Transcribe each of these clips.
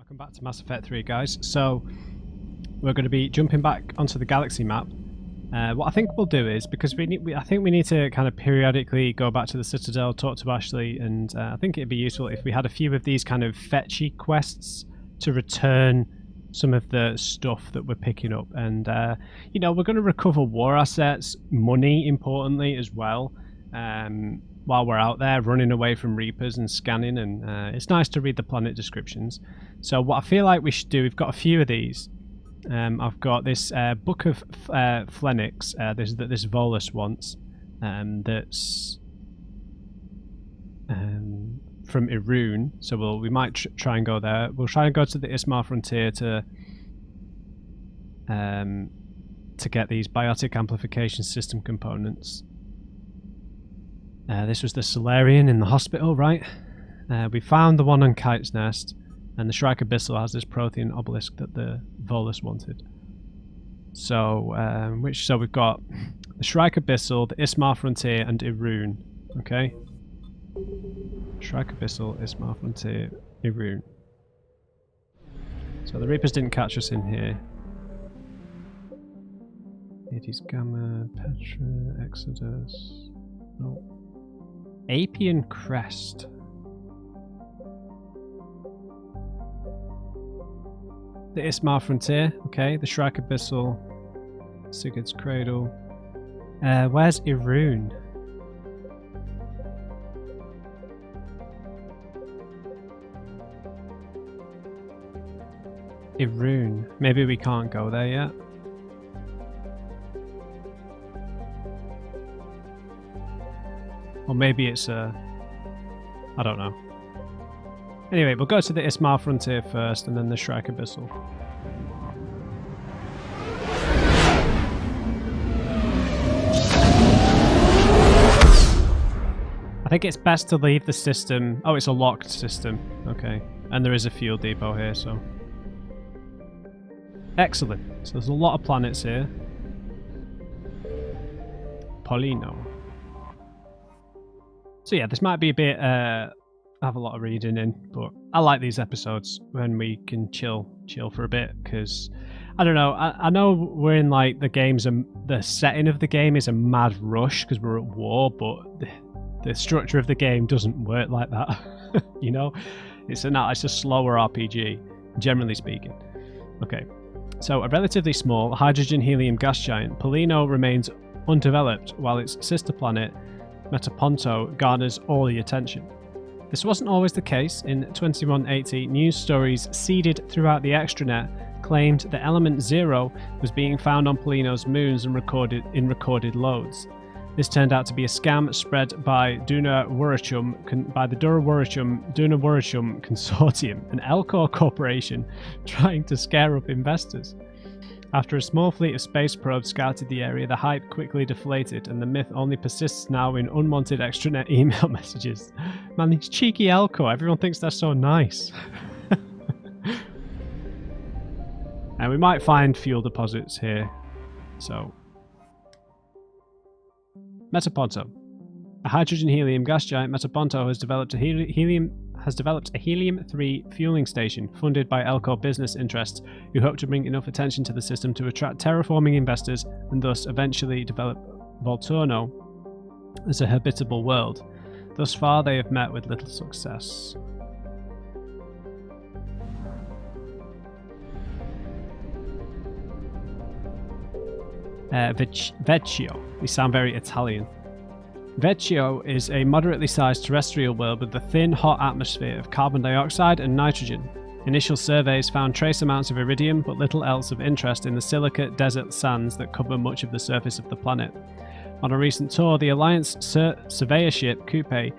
Welcome back to Mass Effect 3, guys. So we're going to be jumping back onto the galaxy map. What I think we'll do is, because I think we need to kind of periodically go back to the Citadel, talk to Ashley, and I think it'd be useful if we had a few of these kind of fetchy quests to return some of the stuff that we're picking up. And you know, we're going to recover war assets, money importantly as well, while we're out there running away from Reapers and scanning. And it's nice to read the planet descriptions. So what I feel like we should do, we've got a few of these. I've got this Book of Phoenix, this Volus wants, that's from Irun. So we might try and go there. We'll try and go to the Ismar frontier to get these biotic amplification system components. This was the Solarian in the hospital, right? We found the one on Kite's Nest. And the Shrike Abyssal has this Prothean obelisk that the Volus wanted. So, so we've got the Shrike Abyssal, the Ismar Frontier, and Irun. Okay? Shrike Abyssal, Ismar Frontier, Irun. So the Reapers didn't catch us in here. Hades Gamma, Petra, Exodus. No. Apian Crest. The Ismar Frontier, okay, the Shrike Abyssal, Sigurd's Cradle. Where's Irun? Irun. Maybe we can't go there yet. Or maybe it's I don't know. Anyway, we'll go to the Ismar Frontier first, and then the Shrike Abyssal. I think it's best to leave the system. Oh, it's a locked system. Okay. And there is a fuel depot here, so... Excellent. So there's a lot of planets here. Polino. So yeah, this might be a bit... have a lot of reading in, but I like these episodes when we can chill for a bit, because I don't know, I know we're in like the setting of the game is a mad rush because we're at war, but the structure of the game doesn't work like that. You know, it's a slower RPG, generally speaking. Okay, so a relatively small hydrogen helium gas giant, Polino remains undeveloped, while its sister planet Metaponto garners all the attention. This wasn't always the case. In 2180, news stories seeded throughout the extranet claimed that Element Zero was being found on Polino's moons and recorded loads. This turned out to be a scam spread by the Duna Wurachum Consortium, an Elcor corporation trying to scare up investors. After a small fleet of space probes scouted the area, the hype quickly deflated, and the myth only persists now in unwanted extranet email messages. Man, these cheeky Elcor, everyone thinks they're so nice. And we might find fuel deposits here. So, Metaponto. A hydrogen-helium gas giant, Metaponto has developed a helium-3 fueling station funded by Elcor business interests who hope to bring enough attention to the system to attract terraforming investors and thus eventually develop Volturno as a habitable world. Thus far, they have met with little success. Vecchio. They sound very Italian. Vecchio is a moderately sized terrestrial world with a thin, hot atmosphere of carbon dioxide and nitrogen. Initial surveys found trace amounts of iridium, but little else of interest in the silicate desert sands that cover much of the surface of the planet. On a recent tour, the Alliance surveyor ship Coupe,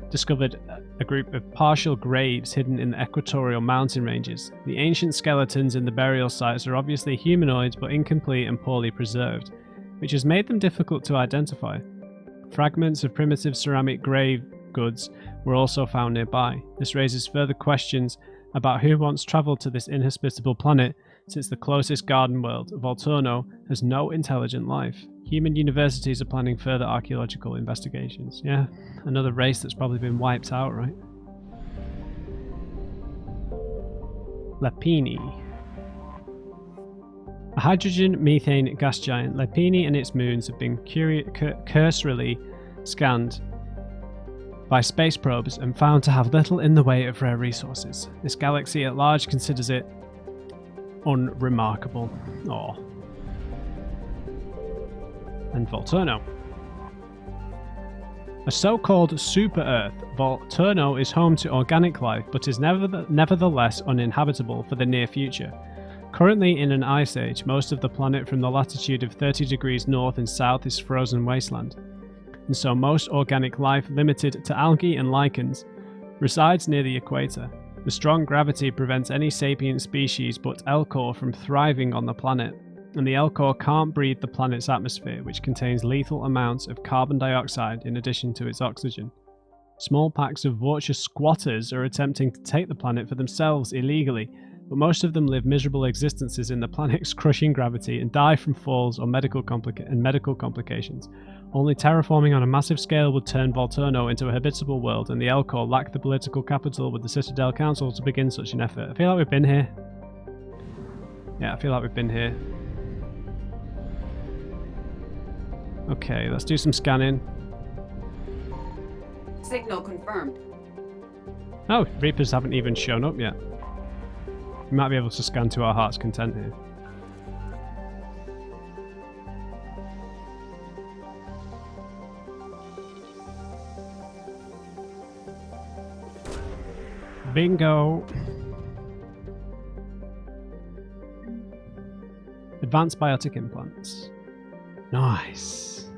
discovered a group of partial graves hidden in the equatorial mountain ranges. The ancient skeletons in the burial sites are obviously humanoids, but incomplete and poorly preserved, which has made them difficult to identify. Fragments of primitive ceramic grave goods were also found nearby. This raises further questions about who once travelled to this inhospitable planet, since the closest garden world, Volturno, has no intelligent life. Human universities are planning further archaeological investigations. Yeah, another race that's probably been wiped out, right? Lepini. A hydrogen methane gas giant, Lepini and its moons have been cursorily scanned by space probes and found to have little in the way of rare resources. This galaxy at large considers it unremarkable. Oh. And Volturno. A so-called super-Earth, Volturno is home to organic life, but is nevertheless uninhabitable for the near future. Currently in an ice age, most of the planet from the latitude of 30 degrees north and south is frozen wasteland, and so most organic life, limited to algae and lichens, resides near the equator. The strong gravity prevents any sapient species but Elcor from thriving on the planet, and the Elcor can't breathe the planet's atmosphere, which contains lethal amounts of carbon dioxide in addition to its oxygen. Small packs of Vorcha squatters are attempting to take the planet for themselves illegally, but most of them live miserable existences in the planet's crushing gravity and die from falls or medical complications. Only terraforming on a massive scale would turn Volturno into a habitable world, and the Elcor lack the political capital with the Citadel Council to begin such an effort. I feel like we've been here. Yeah, I feel like we've been here. Okay, let's do some scanning. Signal confirmed. Oh, Reapers haven't even shown up yet. We might be able to scan to our heart's content here. Bingo! Advanced biotic implants. Nice.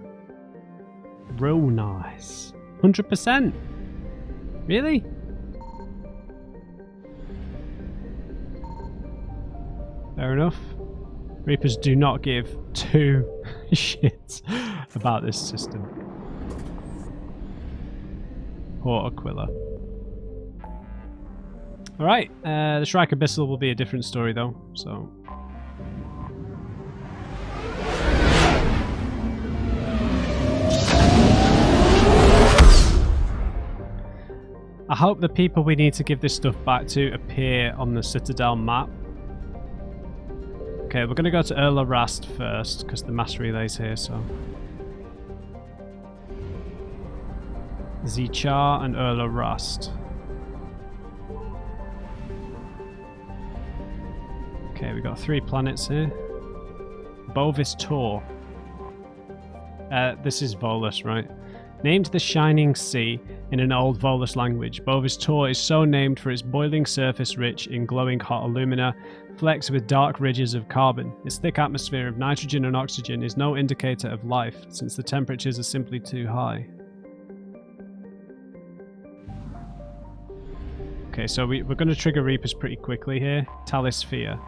Real nice. 100%? Really? Fair enough. Reapers do not give two shits about this system. Poor Aquila. Alright, the Shrike Abyssal will be a different story though, so... I hope the people we need to give this stuff back to appear on the Citadel map. Okay, we're going to go to Erla Rast first, because the mass relay's here, so... Zichar and Erla Rast. Okay, we got 3 planets here. Bovis Tor. This is Volus, right? Named the Shining Sea in an old Volus language, Bovis Tor is so named for its boiling surface rich in glowing hot alumina, flecked with dark ridges of carbon. Its thick atmosphere of nitrogen and oxygen is no indicator of life, since the temperatures are simply too high. Okay, so we're going to trigger Reapers pretty quickly here. Talisphere.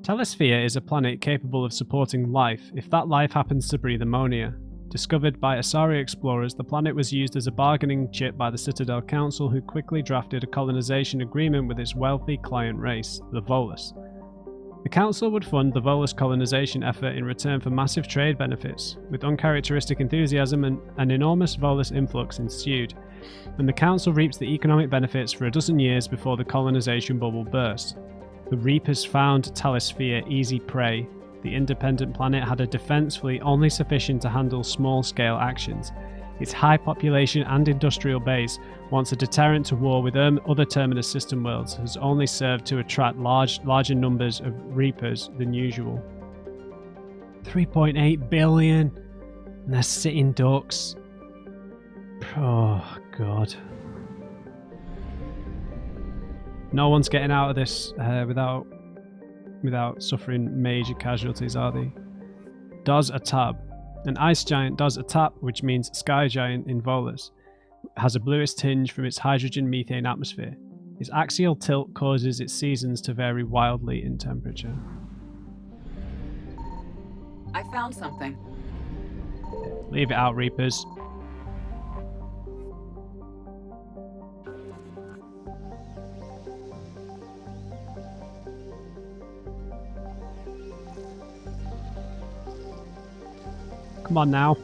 Talisphere is a planet capable of supporting life, if that life happens to breathe ammonia. Discovered by Asari explorers, the planet was used as a bargaining chip by the Citadel Council, who quickly drafted a colonization agreement with its wealthy client race, the Volus. The Council would fund the Volus colonization effort in return for massive trade benefits. With uncharacteristic enthusiasm, an enormous Volus influx ensued, and the Council reaped the economic benefits for a dozen years before the colonization bubble burst. The Reapers found Talisphere easy prey. The independent planet had a defense fleet only sufficient to handle small-scale actions. Its high population and industrial base, once a deterrent to war with other Terminus system worlds, has only served to attract larger numbers of Reapers than usual. 3.8 billion! And they're sitting ducks. Oh, God. No one's getting out of this without suffering major casualties, are they? Does a tab. An ice giant does a tap, which means sky giant in Volus, has a bluish tinge from its hydrogen methane atmosphere. Its axial tilt causes its seasons to vary wildly in temperature. I found something. Leave it out, Reapers. Come on now.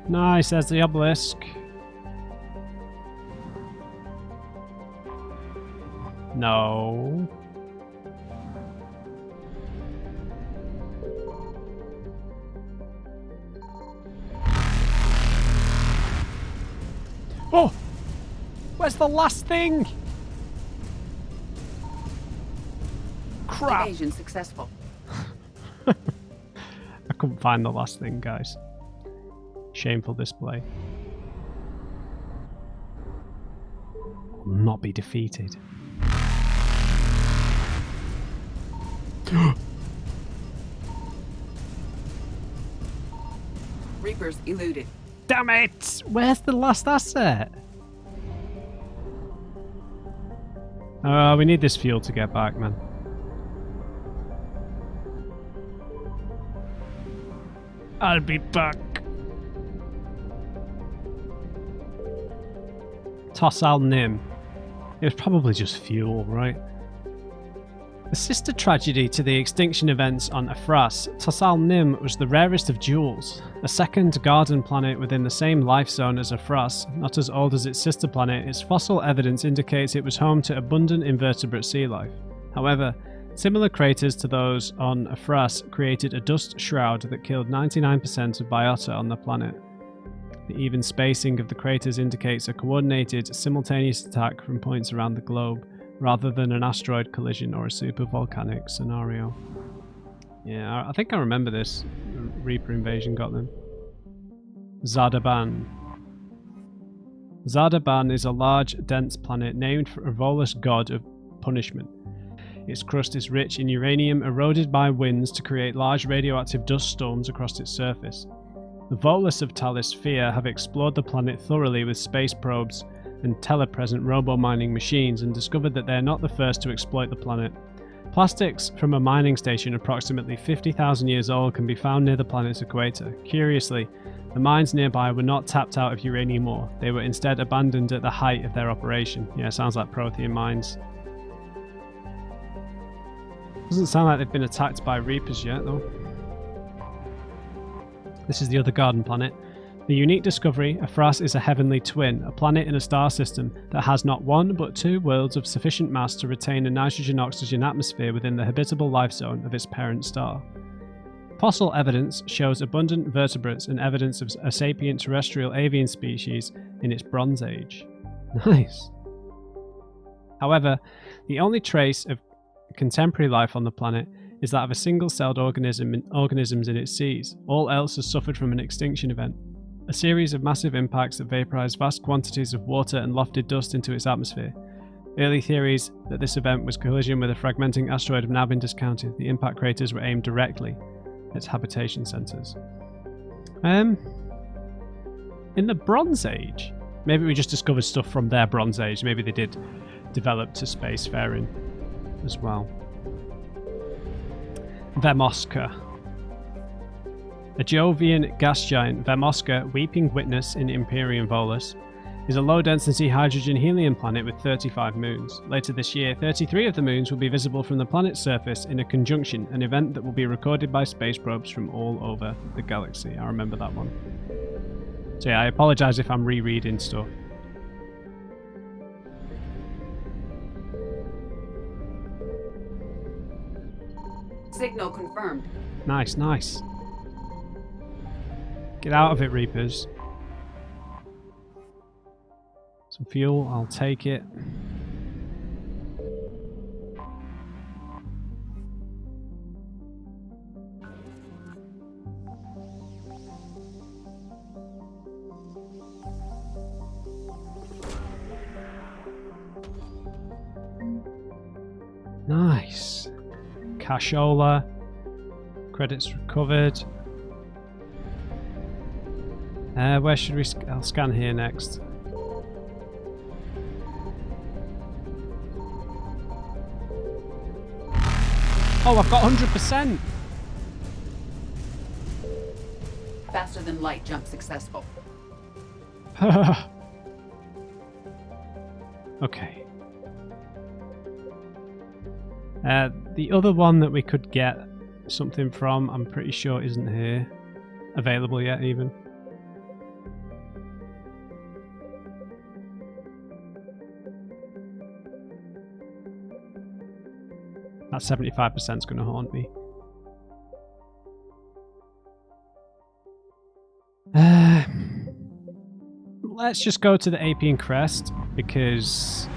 Nice, there's the obelisk. No. Oh! Where's the last thing? Crap! Evasion successful. I couldn't find the last thing, guys. Shameful display. Will not be defeated. Reapers eluded. Damn it! Where's the last asset? We need this fuel to get back, man. I'll be back. Tossal Nim. It was probably just fuel, right? A sister tragedy to the extinction events on Afras, Tossal Nim was the rarest of jewels. A second garden planet within the same life zone as Afras, not as old as its sister planet, its fossil evidence indicates it was home to abundant invertebrate sea life. However, similar craters to those on Afras created a dust shroud that killed 99% of biota on the planet. The even spacing of the craters indicates a coordinated, simultaneous attack from points around the globe, rather than an asteroid collision or a supervolcanic scenario. Yeah, I think I remember this. Reaper invasion got them. Zardaban. Zardaban is a large, dense planet named for a Volus god of punishment. Its crust is rich in uranium eroded by winds to create large radioactive dust storms across its surface. The Volus of Talis Fear have explored the planet thoroughly with space probes and telepresent robo-mining machines and discovered that they are not the first to exploit the planet. Plastics from a mining station approximately 50,000 years old can be found near the planet's equator. Curiously, the mines nearby were not tapped out of uranium ore. They were instead abandoned at the height of their operation. Yeah, sounds like Prothean mines. Doesn't sound like they've been attacked by Reapers yet, though. This is the other garden planet. The unique discovery, Afras is a heavenly twin, a planet in a star system that has not one but two worlds of sufficient mass to retain a nitrogen-oxygen atmosphere within the habitable life zone of its parent star. Fossil evidence shows abundant vertebrates and evidence of a sapient terrestrial avian species in its Bronze Age. Nice. However, the only trace of contemporary life on the planet is that of a single-celled organisms in its seas. All else has suffered from an extinction event. A series of massive impacts that vaporized vast quantities of water and lofted dust into its atmosphere. Early theories that this event was collision with a fragmenting asteroid have now been discounted. The impact craters were aimed directly at its habitation centers. In the Bronze Age, maybe we just discovered stuff from their Bronze Age. Maybe they did develop to spacefaring as well. Vemoska. A Jovian gas giant, Vemoska, weeping witness in Imperium Volus, is a low-density hydrogen-helium planet with 35 moons. Later this year, 33 of the moons will be visible from the planet's surface in a conjunction, an event that will be recorded by space probes from all over the galaxy. I remember that one. So yeah, I apologise if I'm rereading stuff. Signal confirmed. Nice, nice. Get out of it, Reapers. Some fuel, I'll take it. Nice. Cashola. Credits recovered. Where should we... I'll scan here next. Oh, I've got 100%! Faster than light jump successful. Okay. The other one that we could get something from, I'm pretty sure isn't here. Available yet, even. That 75% is going to haunt me. Let's just go to the Apian Crest because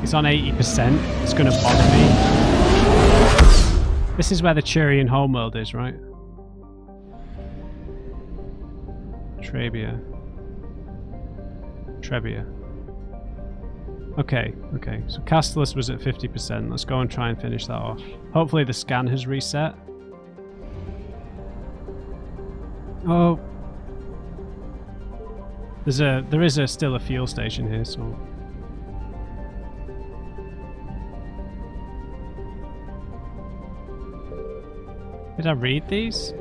it's on 80%. It's going to bother me. This is where the Turian homeworld is, right? Trebia. Okay, so Castellus was at 50%. Let's go and try and finish that off. Hopefully the scan has reset. Oh. There is still a fuel station here, so... Did I read these?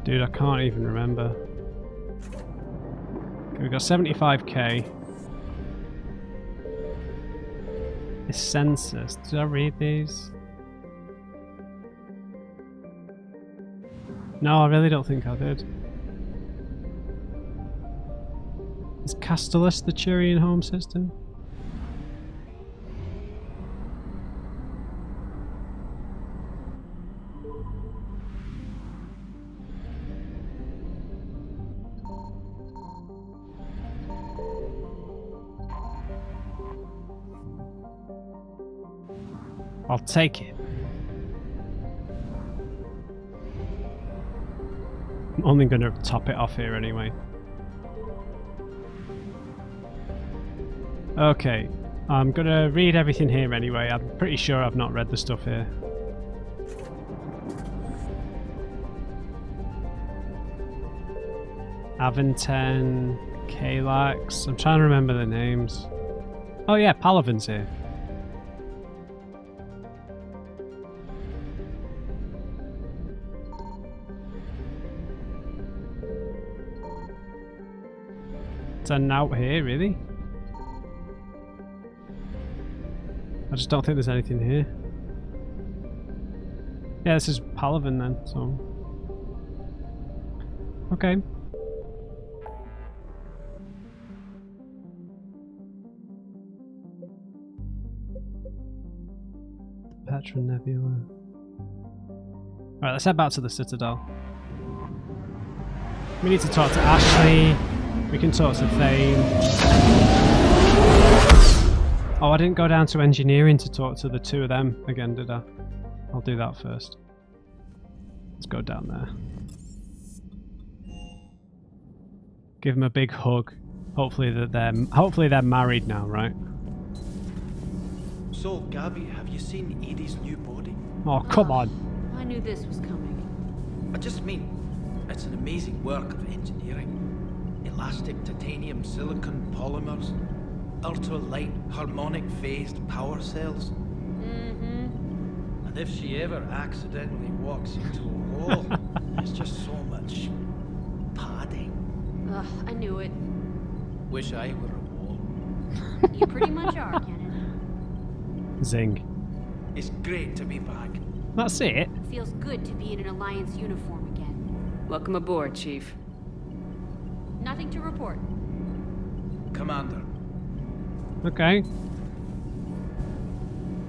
Dude, I can't even remember. Okay, we got 75k. The census. Did I read these? No, I really don't think I did. Is Castellus the Turian home system? I'll take it. I'm only going to top it off here anyway. Okay, I'm going to read everything here anyway. I'm pretty sure I've not read the stuff here. Aventen, Kalax. I'm trying to remember the names. Oh yeah, Palaven's here. It's a out here, really? I just don't think there's anything here. Yeah, this is Palaven then, so... Okay. Petra Nebula. Alright, let's head back to the Citadel. We need to talk to Ashley. We can talk to Thane. Oh, I didn't go down to engineering to talk to the two of them again, did I? I'll do that first. Let's go down there. Give them a big hug. Hopefully they're married now, right? So, Gabby, have you seen Edie's new body? Oh, come on. I knew this was coming. I just mean, it's an amazing work of engineering. Elastic titanium silicon polymers, ultra-light harmonic phased power cells. And if she ever accidentally walks into a wall, there's just so much padding. Ugh, I knew it. Wish I were a wall. You pretty much are, Kenneth. Zing. It's great to be back. That's it. Feels good to be in an Alliance uniform again. Welcome aboard, Chief. Nothing to report. Commander. Okay.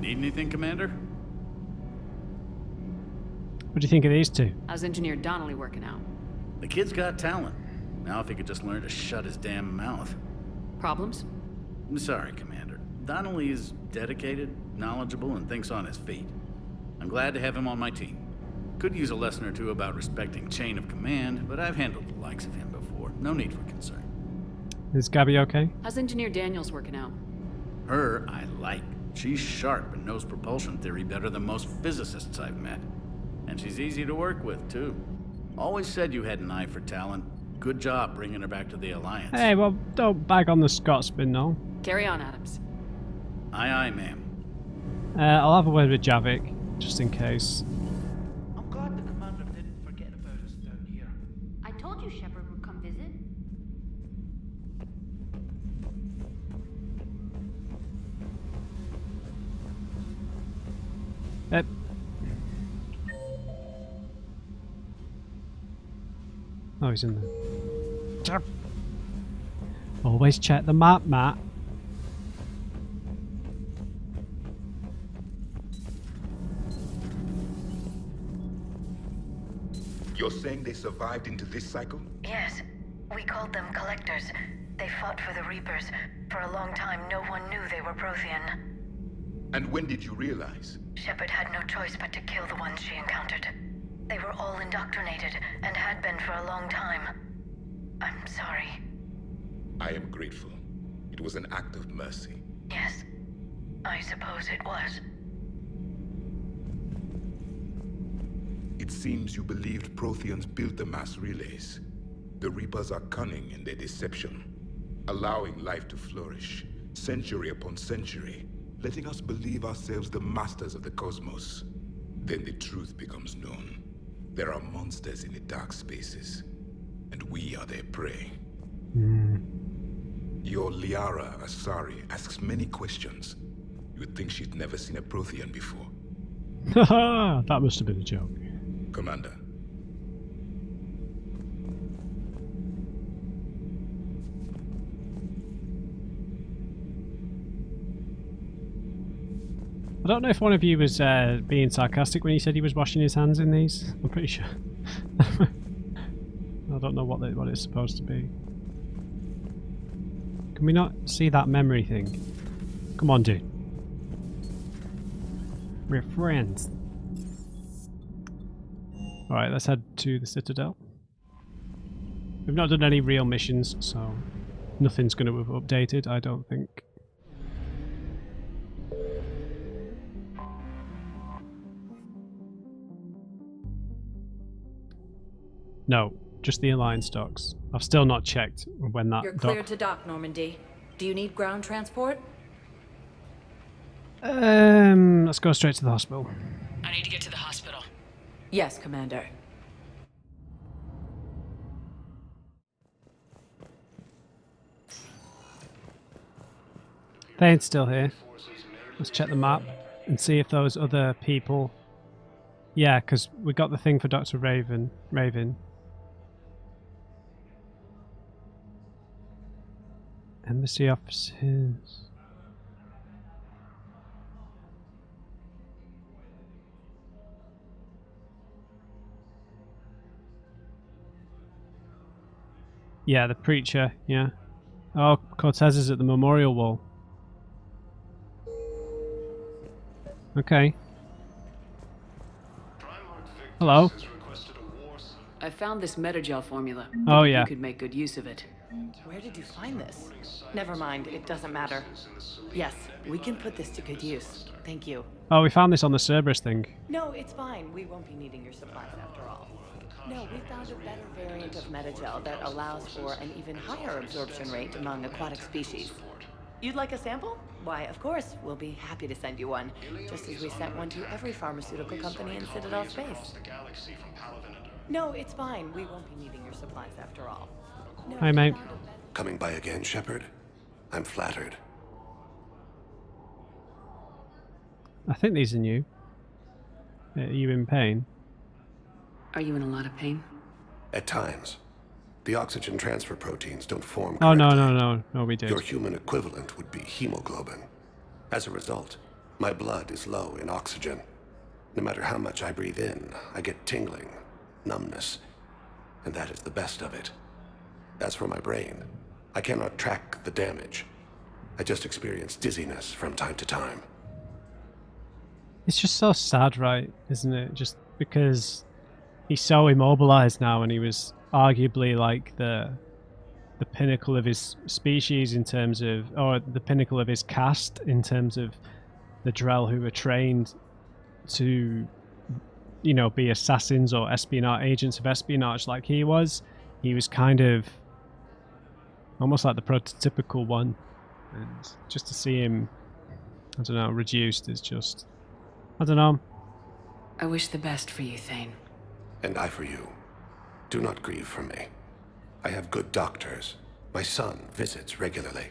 Need anything, Commander? What do you think of these two? How's Engineer Donnelly working out? The kid's got talent. Now if he could just learn to shut his damn mouth. Problems? I'm sorry, Commander. Donnelly is dedicated, knowledgeable, and thinks on his feet. I'm glad to have him on my team. Could use a lesson or two about respecting chain of command, but I've handled the likes of him before. No need for concern. Is Gabby okay? How's Engineer Daniels working out? Her, I like. She's sharp and knows propulsion theory better than most physicists I've met. And she's easy to work with, too. Always said you had an eye for talent. Good job bringing her back to the Alliance. Hey, well, don't bag on the Scotsman, no. Carry on, Adams. Aye, aye, ma'am. I'll have a word with Javik, just in case. I'm glad the commander didn't forget about us down here. I told you Shepard would come visit. Oh, he's in there. Always check the map, Matt. You're saying they survived into this cycle? Yes. We called them Collectors. They fought for the Reapers. For a long time, no one knew they were Prothean. And when did you realize? Shepard had no choice but to kill the ones she encountered. They were all indoctrinated, and had been for a long time. I'm sorry. I am grateful. It was an act of mercy. Yes. I suppose it was. It seems you believed Protheans built the mass relays. The Reapers are cunning in their deception, allowing life to flourish, century upon century, letting us believe ourselves the masters of the cosmos. Then the truth becomes known. There are monsters in the dark spaces, and we are their prey. Your Liara Asari asks many questions. You would think she'd never seen a Prothean before. Haha, that must have been a joke. Commander. I don't know if one of you was being sarcastic when he said he was washing his hands in these. I'm pretty sure. I don't know what it's supposed to be. Can we not see that memory thing? Come on, dude. We're friends. Alright, let's head to the Citadel. We've not done any real missions, so nothing's going to have updated, I don't think. No, just the Alliance docks. I've still not checked when that You're cleared to dock, Normandy. Do you need ground transport? Let's go straight to the hospital. I need to get to the hospital. Yes, Commander. Thane's still here. Let's check the map and see if those other people... Yeah, because we got the thing for Dr. Raven. Embassy offices. Yeah, the preacher, yeah. Oh, Cortez is at the memorial wall. Okay. Hello. I found this metagel formula. Oh, yeah. You could make good use of it. Where did you find this? Never mind, it doesn't matter. Yes, we can put this to good use. Thank you. Oh, we found this on the Cerberus thing. No, it's fine. We won't be needing your supplies after all. No, we found a better variant of metagel that allows for an even higher absorption rate among aquatic species. You'd like a sample? Why, of course, we'll be happy to send you one, just as we sent one to every pharmaceutical company in Citadel space. No, it's fine. We won't be needing your supplies after all. No, Hi, mate. Coming by again, Shepard? I'm flattered. I think these are new. Are you in pain? Are you in a lot of pain? At times. The oxygen transfer proteins don't form Oh, correctly. no, we did. Your human equivalent would be hemoglobin. As a result, my blood is low in oxygen. No matter how much I breathe in, I get tingling, numbness, and that is the best of it. As for my brain, I cannot track the damage. I just experience dizziness from time to time. It's just so sad, right? Isn't it? Just because he's so immobilized now, and he was arguably like the pinnacle of his species in terms of, or the pinnacle of his caste in terms of the Drell who were trained to, you know, be assassins or espionage agents of espionage like he was. He was kind of almost like the prototypical one, and just to see him, I don't know, reduced is just, I don't know. I wish the best for you, Thane. And I for you. Do not grieve for me. I have good doctors. My son visits regularly.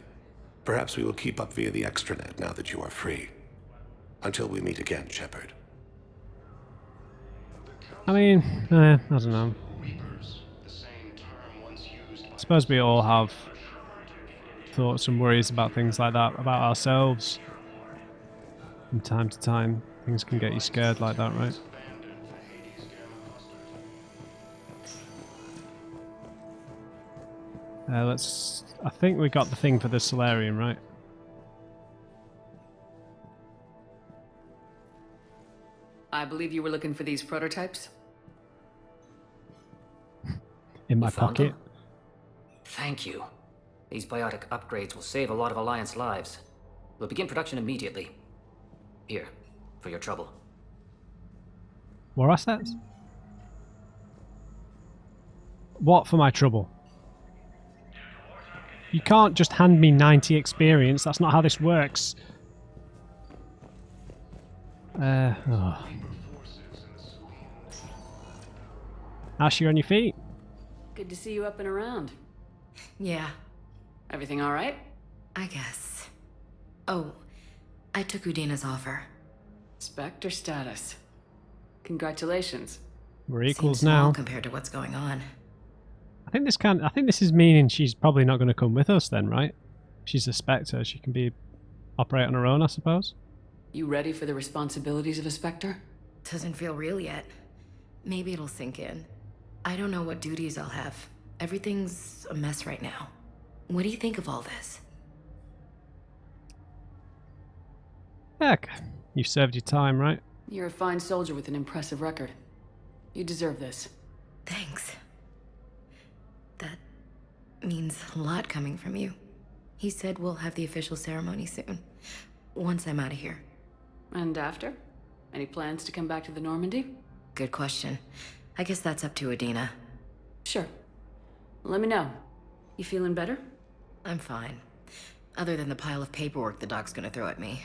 Perhaps we will keep up via the extranet now that you are free. Until we meet again, Shepard. I mean, I don't know. I suppose we all have thoughts and worries about things like that, about ourselves. From time to time, things can get you scared like that, right? Let's... I think we got the thing for the Solarium, right? I believe you were looking for these prototypes? In my You found pocket. them? Thank you. These biotic upgrades will save a lot of Alliance lives. We'll begin production immediately. Here, for your trouble. More assets? What for my trouble? You can't just hand me 90 experience. That's not how this works. Oh. Ash, you on your feet? Good to see you up and around. Yeah, Everything all right? I guess. Oh, I took Udina's offer. Spectre status. Congratulations. We're equals Seems small now. compared to what's going on. I think this is meaning she's probably not going to come with us then, right? She's a Spectre. She can operate on her own, I suppose. You ready for the responsibilities of a Spectre? Doesn't feel real yet. Maybe it'll sink in. I don't know what duties I'll have. Everything's a mess right now. What do you think of all this? Heck, you've served your time, right? You're a fine soldier with an impressive record. You deserve this. Thanks. That means a lot coming from you. He said we'll have the official ceremony soon, once I'm out of here. And after? Any plans to come back to the Normandy? Good question. I guess that's up to Udina. Sure. Let me know. You feeling better? I'm fine. Other than the pile of paperwork the doc's gonna throw at me.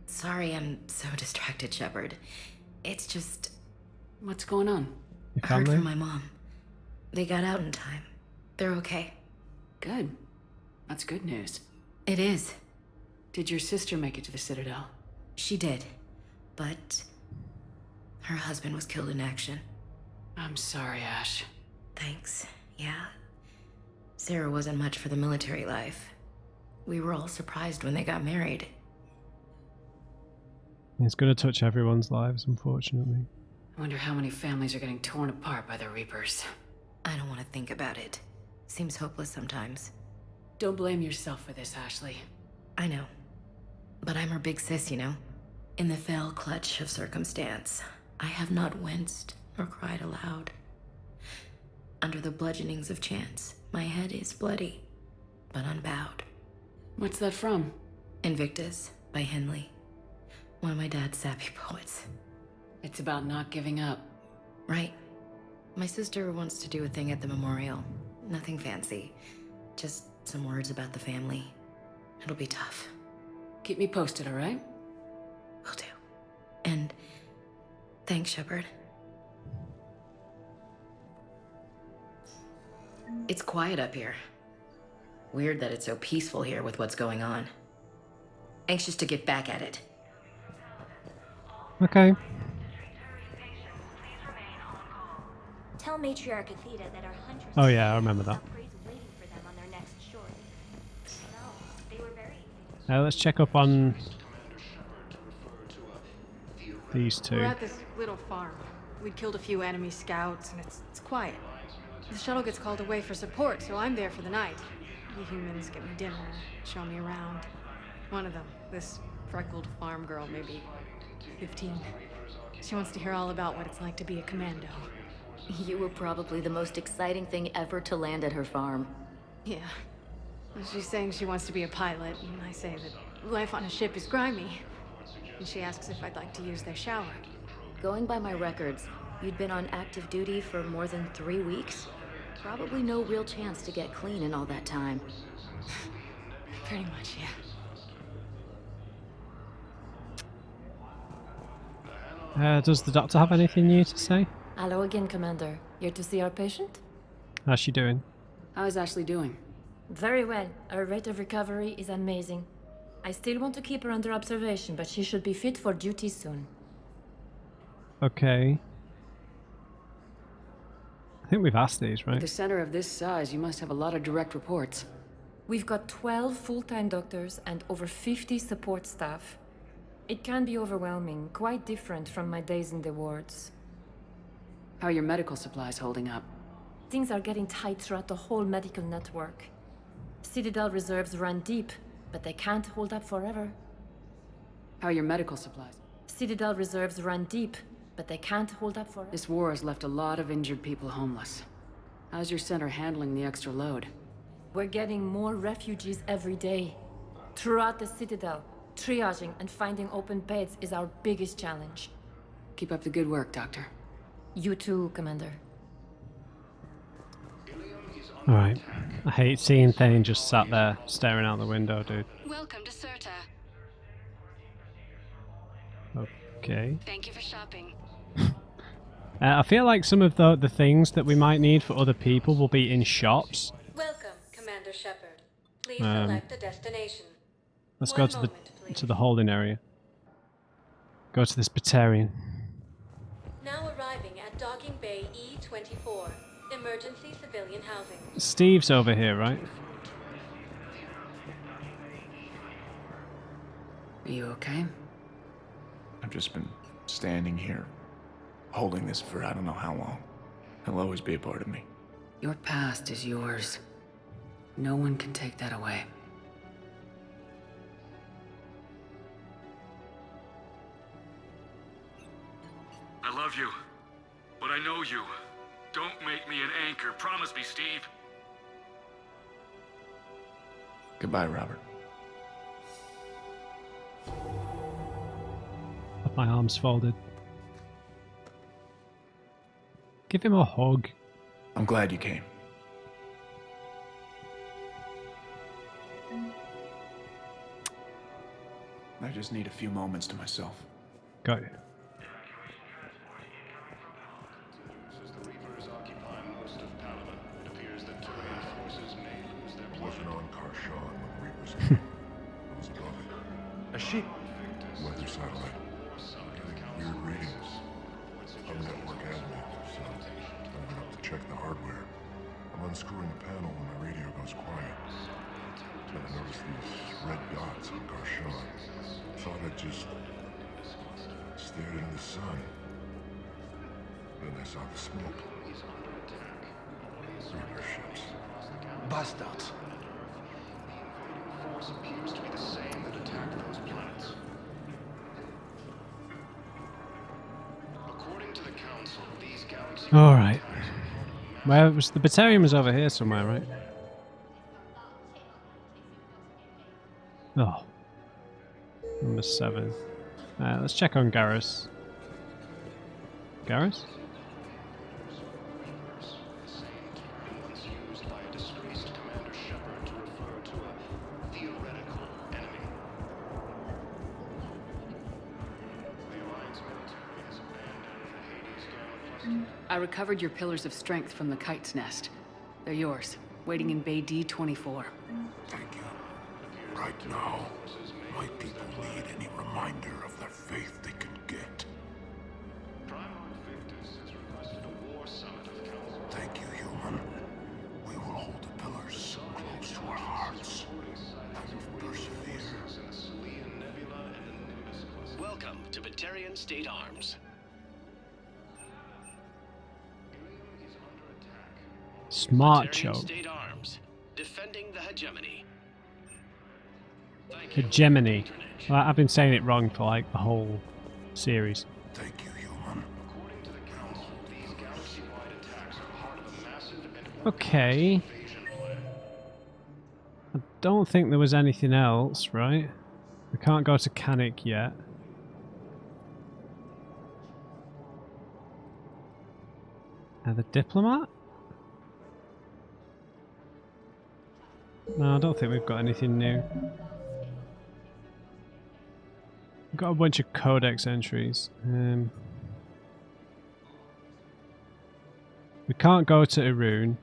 Sorry I'm so distracted, Shepard. It's just... What's going on? Your I heard family? from my mom. They got out in time. They're okay. Good. That's good news. It is. Did your sister make it to the Citadel? She did. But... her husband was killed in action. I'm sorry, Ash. Thanks. Yeah. Sarah wasn't much for the military life. We were all surprised when they got married. It's going to touch everyone's lives, unfortunately. I wonder how many families are getting torn apart by the Reapers. I don't want to think about it. Seems hopeless sometimes. Don't blame yourself for this, Ashley. I know. But I'm her big sis, you know? In the fell clutch of circumstance, I have not winced or cried aloud. Under the bludgeonings of chance, my head is bloody, but unbowed. What's that from? Invictus by Henley. One of my dad's sappy poets. It's about not giving up. Right. My sister wants to do a thing at the memorial. Nothing fancy. Just some words about the family. It'll be tough. Keep me posted, all right? Will do. And thanks, Shepard. It's quiet up here. Weird that it's so peaceful here with what's going on. Anxious to get back at it. Okay. Tell Matriarch Athena that our hunters... Oh yeah, I remember that. upgrades waiting for them on their next shore. No, they were very... Let's check up on these two. We're at this little farm. We'd killed a few enemy scouts, and it's quiet. The shuttle gets called away for support, so I'm there for the night. The humans get me dinner, show me around. One of them, this freckled farm girl, maybe 15. She wants to hear all about what it's like to be a commando. You were probably the most exciting thing ever to land at her farm. Yeah. Well, she's saying she wants to be a pilot, and I say that life on a ship is grimy. And she asks if I'd like to use their shower. Going by my records, you'd been on active duty for more than 3 weeks. Probably no real chance to get clean in all that time. Pretty much, yeah. Does the doctor have anything new to say? Hello again, Commander. Here to see our patient? How's she doing? How is Ashley doing? Very well. Her rate of recovery is amazing. I still want to keep her under observation, but she should be fit for duty soon. Okay. I think we've asked these, At right? the center of this size, you must have a lot of direct reports. We've got 12 full-time doctors and over 50 support staff. It can be overwhelming, quite different from my days in the wards. How are your medical supplies holding up? Things are getting tight throughout the whole medical network. Citadel reserves run deep, but they can't hold up forever. How are your medical supplies? Citadel reserves run deep, but they can't hold up forever. This war has left a lot of injured people homeless. How's your center handling the extra load? We're getting more refugees every day. Throughout the Citadel, triaging and finding open beds is our biggest challenge. Keep up the good work, Doctor. You too, Commander. Alright. I hate seeing Thane just sat there staring out the window, dude. Welcome to Serta. Okay. Thank you for shopping. I feel like some of the things that we might need for other people will be in shops. Welcome, Commander Shepard. Please select a destination. Let's go to the holding area. Go to this Batarian. Now arriving at Docking Bay E24. Emergency civilian housing. Steve's over here, right? Are you okay? I've just been standing here, holding this for I don't know how long. It'll always be a part of me. Your past is yours. No one can take that away. I love you, but I know you. Don't make me an anchor. Promise me, Steve. Goodbye, Robert. My arms folded. Give him a hug. I'm glad you came. I just need a few moments to myself. Got you. A ship. Weather satellite. Weird readings. I'm network admin, so I'm gonna have to check the hardware. I'm unscrewing a panel when my radio goes quiet. Then I noticed these red dots on Garshan. Thought I just stared into the sun. Then I saw the smoke. Reaper ships. Bastards. Force appears to be the same that attacked those planets. According to the Council, these galaxies... Alright. Where was the Batarian was over here somewhere, right? Oh. Number 7. Let's check on Garrus. Garrus? Used by a disgraced Commander Shepard to refer to a theoretical enemy. The Alliance military has abandoned the Hades Gamma cluster. I recovered your pillars of strength from the kite's nest. They're yours, waiting in Bay D24. Thank you. Right now, my people need any reminder of their faith they can get. Thank you, human. We will hold the pillars close to our hearts and persevere. Welcome to Batarian State Arms. Smart show. State Arms, defending the hegemony. Hegemony. Well, I've been saying it wrong for like the whole series. Thank you, human. According to the Council, these galaxy-wide attacks are part of a massive and Okay. I don't think there was anything else, right? We can't go to Canik yet. The diplomat? No, I don't think we've got anything new. We've got a bunch of codex entries. We can't go to Irun.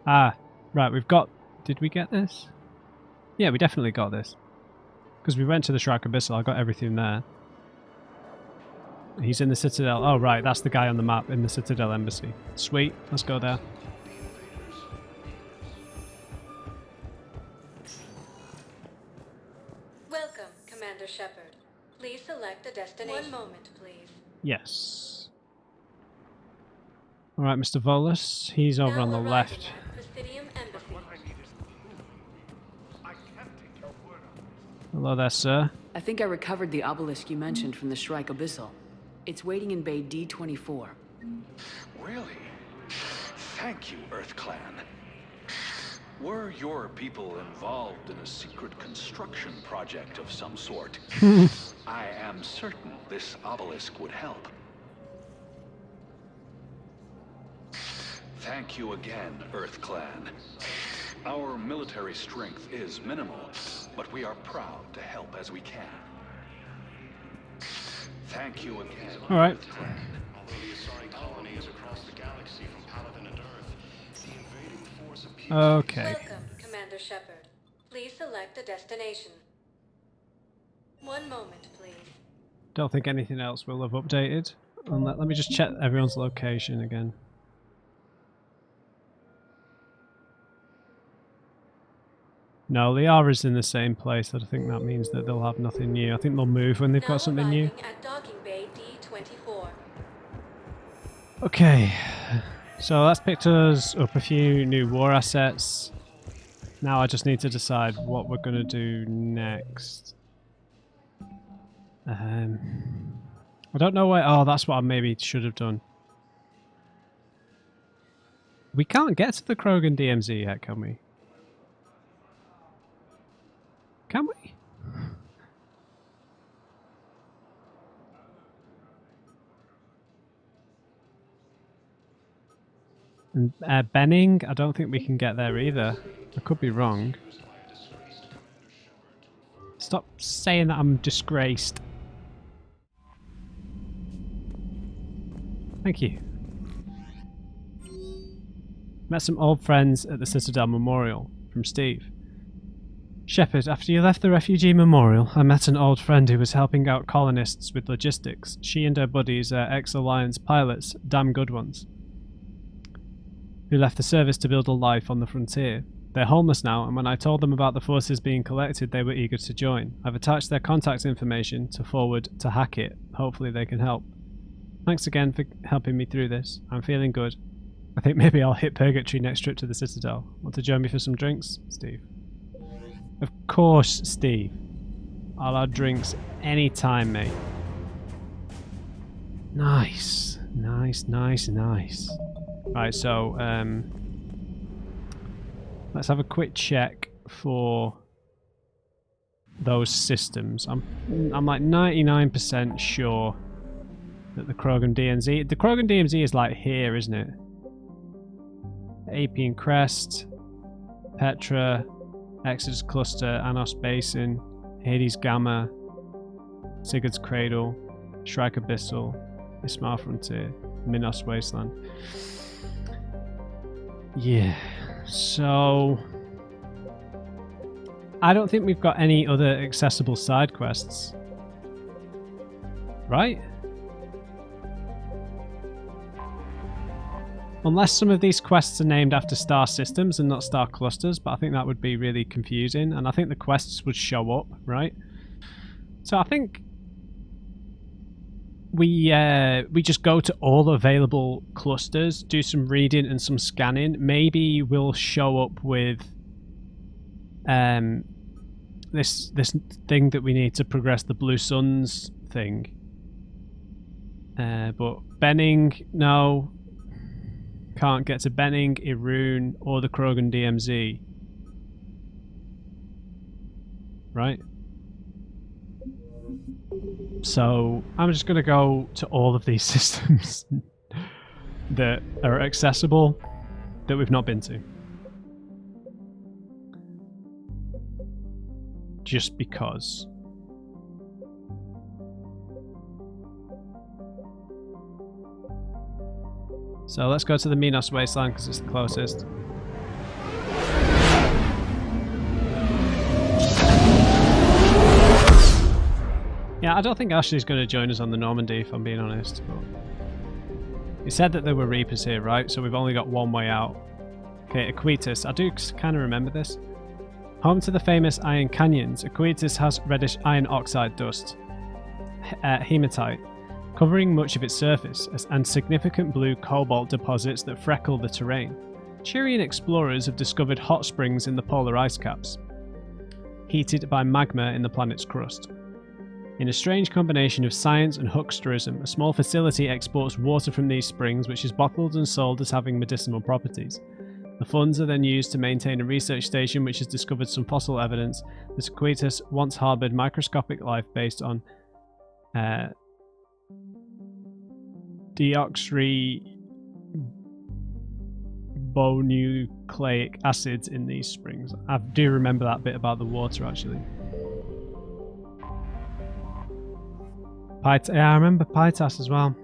Ah, right, we've got... Did we get this? Yeah, we definitely got this. Because we went to the Shrike Abyssal, I got everything there. He's in the Citadel. Oh, right, that's the guy on the map in the Citadel embassy. Sweet, let's go there. Welcome, Commander Shepard. Please select a destination. One moment, please. Yes. Alright, Mr. Volus, he's over on the left. Hello there, sir. I think I recovered the obelisk you mentioned from the Shrike Abyssal. It's waiting in Bay D24. Really? Thank you, Earth Clan. Were your people involved in a secret construction project of some sort? I am certain this obelisk would help. Thank you again, Earth Clan. Our military strength is minimal, but we are proud to help as we can. Thank you again. All right. Earth Clan. Although the Asari colonies across the galaxy from Paladin and Earth, the invading force appears. Okay. Welcome, Commander Shepard. Please select a destination. One moment, please. Don't think anything else will have updated. Let me just check everyone's location again. No, Liara's in the same place. I think that means that they'll have nothing new. I think they'll move when they've got something new. At docking bay D24. Okay, so that's picked us up a few new war assets. Now I just need to decide what we're going to do next. I don't know where... Oh, that's what I maybe should have done. We can't get to the Krogan DMZ yet, can we? Can we? And Benning, I don't think we can get there either. I could be wrong. Stop saying that I'm disgraced. Thank you. Met some old friends at the Citadel Memorial from Steve. Shepard, after you left the refugee memorial, I met an old friend who was helping out colonists with logistics. She and her buddies are ex-Alliance pilots, damn good ones, who left the service to build a life on the frontier. They're homeless now, and when I told them about the forces being collected, they were eager to join. I've attached their contact information to forward to Hackett. Hopefully they can help. Thanks again for helping me through this. I'm feeling good. I think maybe I'll hit Purgatory next trip to the Citadel. Want to join me for some drinks, Steve? Of course, Steve. I'll have drinks anytime, mate. Nice. Nice, nice, nice. Right, so, let's have a quick check for those systems. I'm like 99% sure that the Krogan DMZ... The Krogan DMZ is like here, isn't it? Apian Crest, Petra, Exodus Cluster, Anos Basin, Hades Gamma, Sigurd's Cradle, Shrike Abyssal, Ismar Frontier, Minos Wasteland. Yeah, so I don't think we've got any other accessible side quests, right? Unless some of these quests are named after star systems and not star clusters, but I think that would be really confusing, and I think the quests would show up, right? So I think we just go to all available clusters, do some reading and some scanning. Maybe we'll show up with this thing that we need to progress the Blue Suns thing. But Benning, no. Can't get to Benning, Irun, or the Krogan DMZ. Right? So I'm just going to go to all of these systems that are accessible that we've not been to. Just because. So let's go to the Minos Wasteland because it's the closest. Yeah, I don't think Ashley's going to join us on the Normandy, if I'm being honest. But he said that there were Reapers here, right? So we've only got one way out. Okay, Aquitas. I do kind of remember this. Home to the famous Iron Canyons, Aquitas has reddish iron oxide dust. Hematite. covering much of its surface, and significant blue cobalt deposits that freckle the terrain. Cheerian explorers have discovered hot springs in the polar ice caps, heated by magma in the planet's crust. In a strange combination of science and hucksterism, a small facility exports water from these springs, which is bottled and sold as having medicinal properties. The funds are then used to maintain a research station which has discovered some fossil evidence that Sequoias once harboured microscopic life based on deoxyribonucleic acids in these springs. I do remember that bit about the water, actually. Yeah, I remember Pytas as well.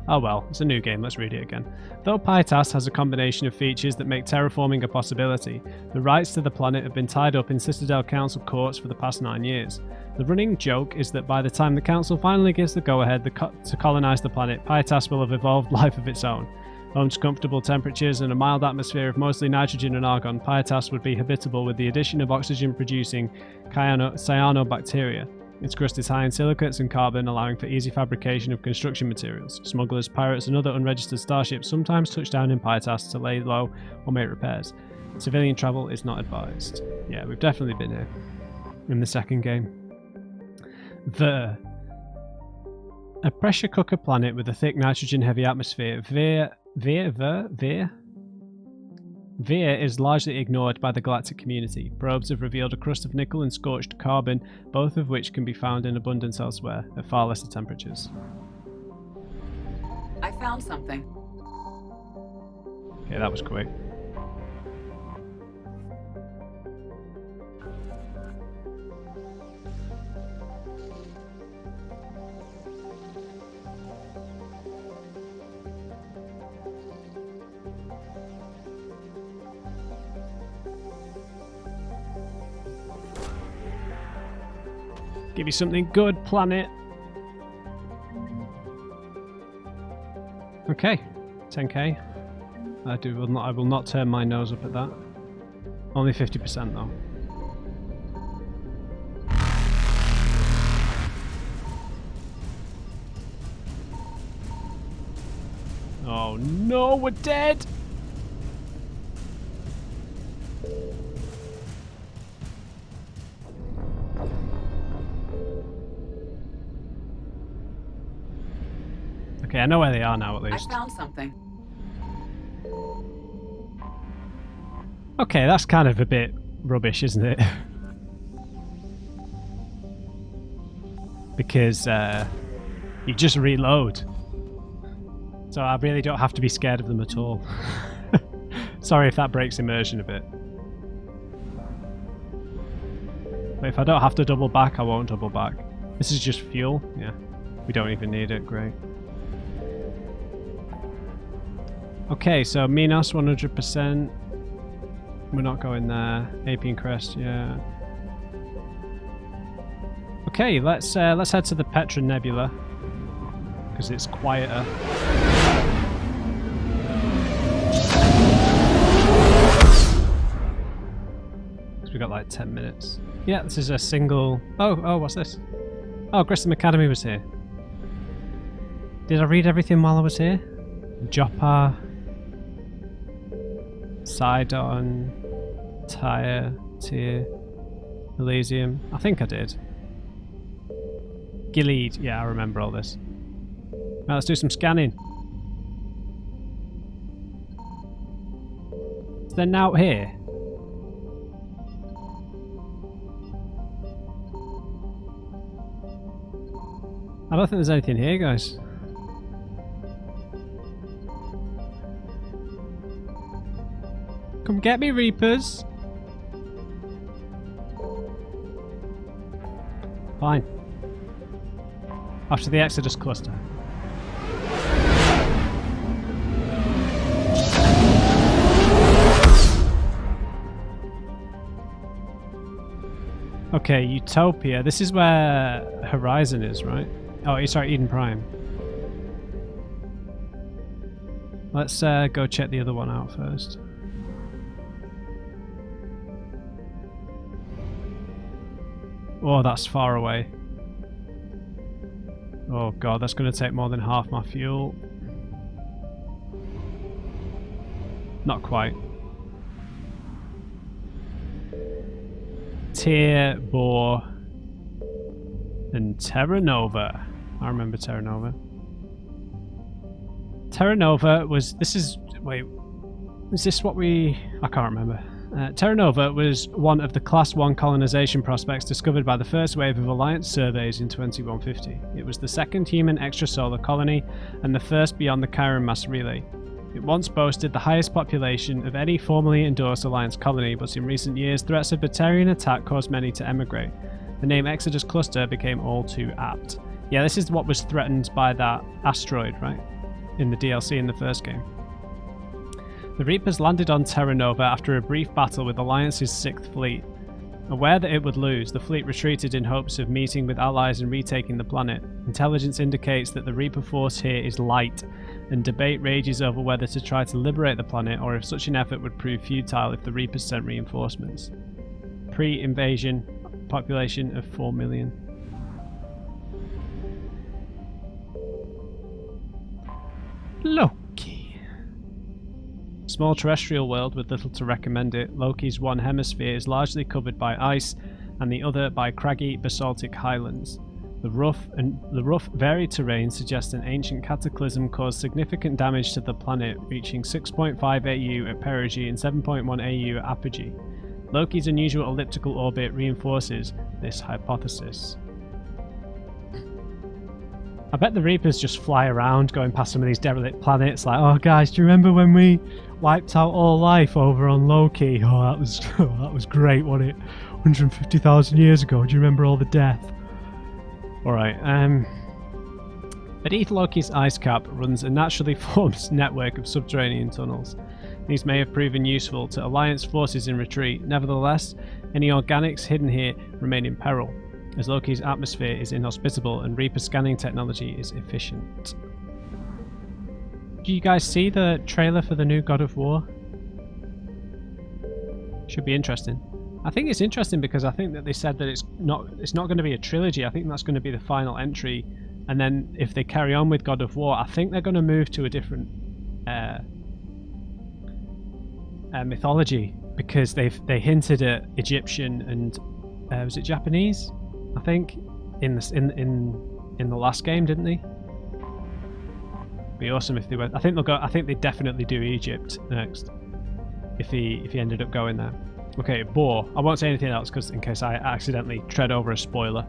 Oh well, it's a new game, let's read it again. Though Pytas has a combination of features that make terraforming a possibility, the rights to the planet have been tied up in Citadel Council courts for the past 9 years. The running joke is that by the time the Council finally gives the go-ahead to colonise the planet, Pytas will have evolved life of its own. Home to comfortable temperatures and a mild atmosphere of mostly nitrogen and argon, Pytas would be habitable with the addition of oxygen-producing cyanobacteria. Its crust is high in silicates and carbon, allowing for easy fabrication of construction materials. Smugglers, pirates, and other unregistered starships sometimes touch down in Pytas to lay low or make repairs. Civilian travel is not advised. Yeah, we've definitely been here in the second game. A pressure cooker planet with a thick nitrogen-heavy atmosphere. Vir is largely ignored by the galactic community. Probes have revealed a crust of nickel and scorched carbon, both of which can be found in abundance elsewhere, at far lesser temperatures. I found something. Okay, that was quick. Give you something good, planet. Okay, 10k. I will not turn my nose up at that. Only 50% though. Oh no, we're dead! Okay, I know where they are now at least. I found something. Okay, that's kind of a bit rubbish, isn't it? Because you just reload. So I really don't have to be scared of them at all. Sorry if that breaks immersion a bit. But if I don't have to double back, I won't double back. This is just fuel. Yeah, we don't even need it. Great. Okay, so Minos 100%. We're not going there. Apian Crest, yeah. Okay, let's head to the Petra Nebula because it's quieter. Because we got like 10 minutes. Yeah, this is a single. Oh, what's this? Oh, Grissom Academy was here. Did I read everything while I was here? Joppa, Sidon, Tyre, Tyr, Elysium. I think I did. Gilead. Yeah, I remember all this. Right, let's do some scanning. Is there now here? I don't think there's anything here, guys. Come get me, Reapers. Fine. After the Exodus cluster. Okay, Utopia. This is where Horizon is, right? Oh, sorry, Eden Prime. Let's go check the other one out first. Oh, that's far away. Oh god, that's going to take more than half my fuel. Not quite. Tyr, Boar, and Terra Nova. I remember Terra Nova. Terra Nova was... Wait. Is this what we... I can't remember. Terra Nova was one of the Class 1 colonization prospects discovered by the first wave of Alliance surveys in 2150. It was the second human extrasolar colony and the first beyond the Chiron mass relay. It once boasted the highest population of any formally endorsed Alliance colony, but in recent years threats of Batarian attack caused many to emigrate. The name Exodus Cluster became all too apt. Yeah, this is what was threatened by that asteroid, right? In the DLC in the first game. The Reapers landed on Terra Nova after a brief battle with Alliance's 6th Fleet. Aware that it would lose, the fleet retreated in hopes of meeting with allies and retaking the planet. Intelligence indicates that the Reaper force here is light, and debate rages over whether to try to liberate the planet or if such an effort would prove futile if the Reapers sent reinforcements. Pre-invasion population of 4 million. Loki. Small terrestrial world with little to recommend it, Loki's one hemisphere is largely covered by ice and the other by craggy basaltic highlands. The rough, varied terrain suggests an ancient cataclysm caused significant damage to the planet, reaching 6.5 AU at perigee and 7.1 AU at apogee. Loki's unusual elliptical orbit reinforces this hypothesis. I bet the Reapers just fly around going past some of these derelict planets like, oh guys, do you remember when we wiped out all life over on Loki? Oh, that was great, wasn't it? 150,000 years ago. Do you remember all the death? Alright, beneath Loki's ice cap runs a naturally formed network of subterranean tunnels. These may have proven useful to Alliance forces in retreat. Nevertheless, any organics hidden here remain in peril, as Loki's atmosphere is inhospitable and Reaper scanning technology is efficient. Do you guys see the trailer for the new God of War? Should be interesting. I think it's interesting because I think that they said that it's not going to be a trilogy. I think that's going to be the final entry, and then if they carry on with God of War, I think they're going to move to a different mythology, because they hinted at Egyptian and was it Japanese? I think in the last game, didn't they? Be awesome if they went. I think they'll go. I think they definitely do Egypt next. If he ended up going there. Okay, Boar. I won't say anything else because in case I accidentally tread over a spoiler.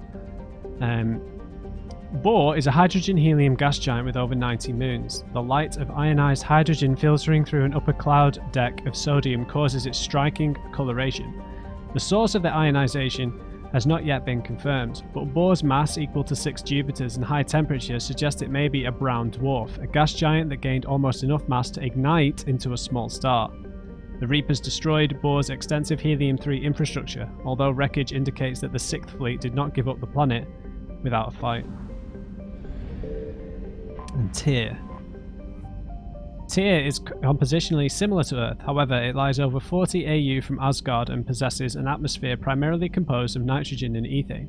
Boar is a hydrogen-helium gas giant with over 90 moons. The light of ionized hydrogen filtering through an upper cloud deck of sodium causes its striking coloration. The source of the ionization has not yet been confirmed, but Boar's mass equal to 6 Jupiters and high temperature suggest it may be a brown dwarf, a gas giant that gained almost enough mass to ignite into a small star. The Reapers destroyed Boar's extensive Helium-3 infrastructure, although wreckage indicates that the 6th Fleet did not give up the planet without a fight. And Tyr. Tyr is compositionally similar to Earth, however it lies over 40 AU from Asgard and possesses an atmosphere primarily composed of nitrogen and ethane.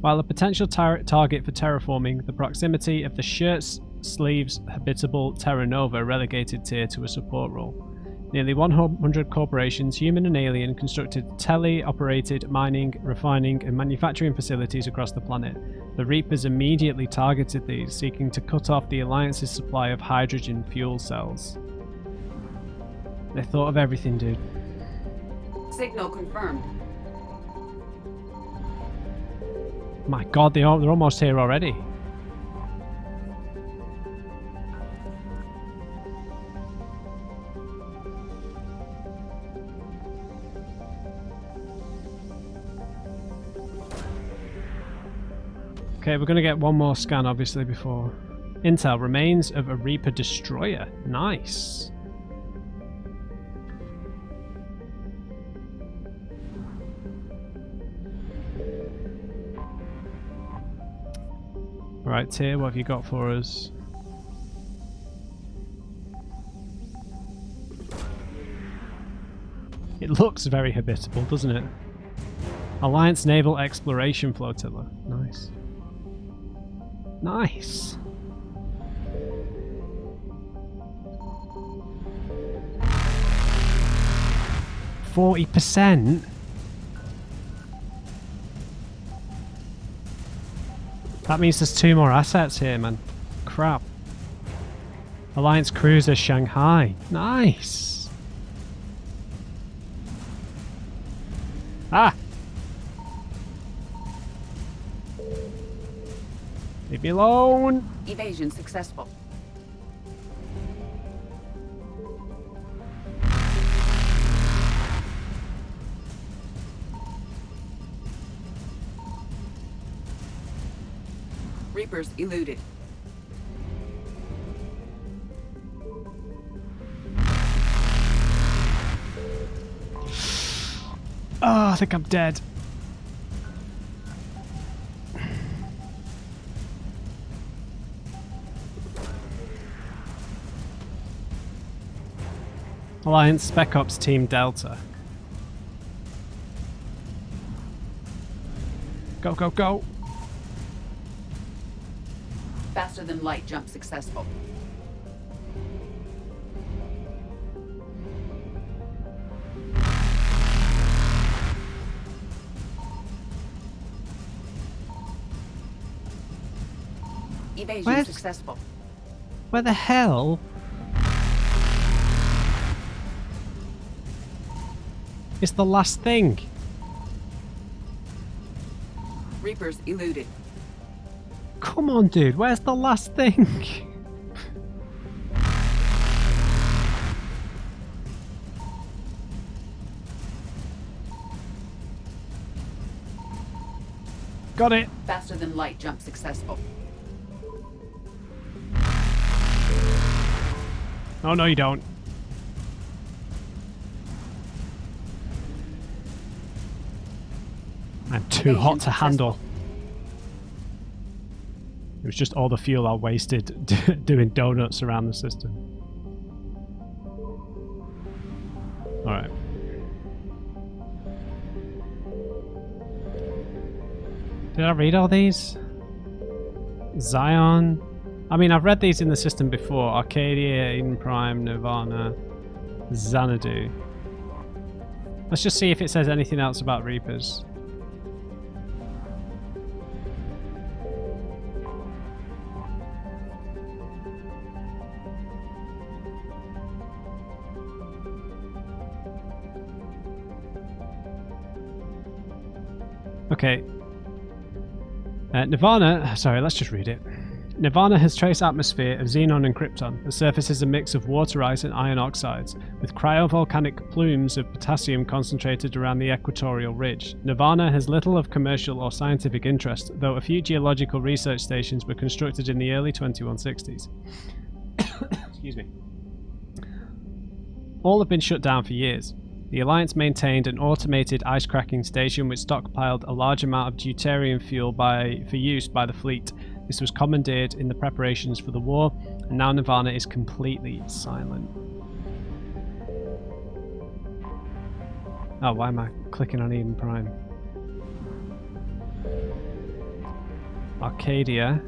While a potential target for terraforming, the proximity of the shirt-sleeves habitable Terra Nova relegated Tyr to a support role. Nearly 100 corporations, human and alien, constructed tele-operated mining, refining and manufacturing facilities across the planet. The Reapers immediately targeted these, seeking to cut off the Alliance's supply of hydrogen fuel cells. They thought of everything, dude. Signal confirmed. My god, they're almost here already. Okay, we're going to get one more scan, obviously, before... Intel, remains of a Reaper destroyer. Nice. Alright, Tyr, what have you got for us? It looks very habitable, doesn't it? Alliance Naval Exploration Flotilla. Nice. Nice. %40%? That means there's 2 more assets here, man. Crap. Alliance Cruiser Shanghai. Nice. Ah! Leave me alone! Evasion successful. Reapers eluded. Oh, I think I'm dead. Alliance Spec Ops Team Delta. Go, go, go! Faster than light jump successful. Evasion successful. Where the hell? It's the last thing. Reapers eluded. Come on, dude. Where's the last thing? Got it. Faster than light jump successful. Oh, no, you don't. I'm too hot to handle. It was just all the fuel I wasted doing donuts around the system. Alright. Did I read all these? Zion. I mean, I've read these in the system before. Arcadia, Eden Prime, Nirvana, Xanadu. Let's just see if it says anything else about Reapers. Okay. Sorry, let's just read it. Nirvana has trace atmosphere of xenon and krypton. The surface is a mix of water ice and iron oxides, with cryovolcanic plumes of potassium concentrated around the equatorial ridge. Nirvana has little of commercial or scientific interest, though a few geological research stations were constructed in the early 2160s. Excuse me. All have been shut down for years. The Alliance maintained an automated ice-cracking station which stockpiled a large amount of deuterium fuel for use by the fleet. This was commandeered in the preparations for the war, and now Nirvana is completely silent. Oh, why am I clicking on Eden Prime? Arcadia.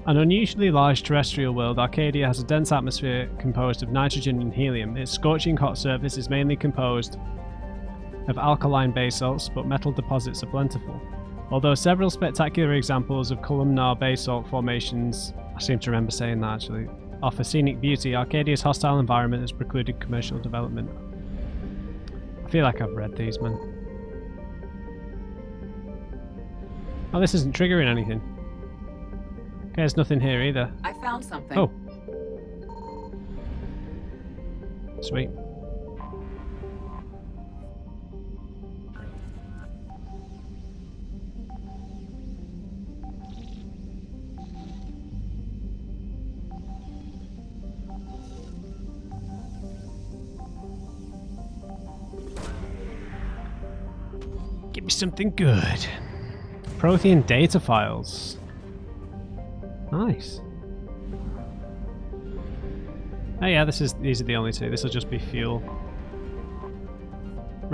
An unusually large terrestrial world, Arcadia has a dense atmosphere composed of nitrogen and helium. Its scorching hot surface is mainly composed of alkaline basalts, but metal deposits are plentiful. Although several spectacular examples of columnar basalt formations, I seem to remember saying that actually, offer scenic beauty, Arcadia's hostile environment has precluded commercial development. I feel like I've read these, man. Oh, this isn't triggering anything. Okay, there's nothing here either. I found something. Oh. Sweet. Give me something good. Prothean data files. Nice. Oh yeah, these are the only two. This will just be fuel.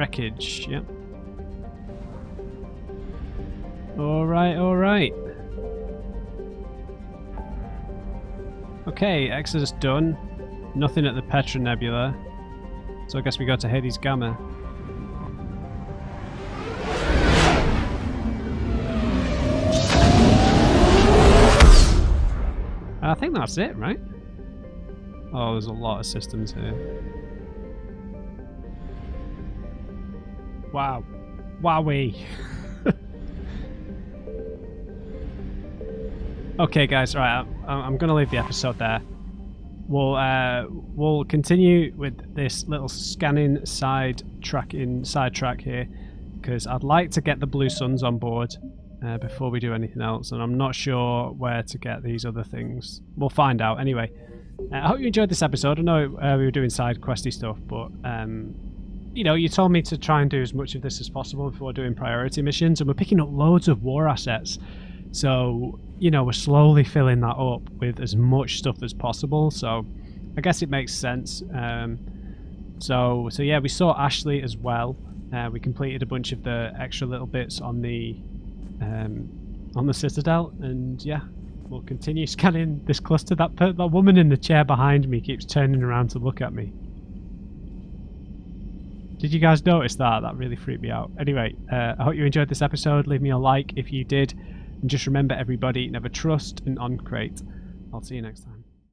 Wreckage, yep. Alright, alright. Okay, Exodus done. Nothing at the Petra Nebula. So I guess we go to Hades Gamma. I think that's it, right? Oh, there's a lot of systems here. Wow. Wowee. Okay, guys, right, I'm going to leave the episode there. We'll continue with this little scanning sidetrack here, because I'd like to get the Blue Suns on board before we do anything else, and I'm not sure where to get these other things. We'll find out anyway. I hope you enjoyed this episode. I know we were doing side questy stuff, but you know, you told me to try and do as much of this as possible before doing priority missions, and we're picking up loads of war assets. So, you know, we're slowly filling that up with as much stuff as possible. So, I guess it makes sense. So yeah, we saw Ashley as well. We completed a bunch of the extra little bits on the Citadel, and yeah, we'll continue scanning this cluster. That woman in the chair behind me keeps turning around to look at me. Did you guys notice that? That really freaked me out. Anyway, I hope you enjoyed this episode. Leave me a like if you did. And just remember, everybody, never trust an uncrate. I'll see you next time.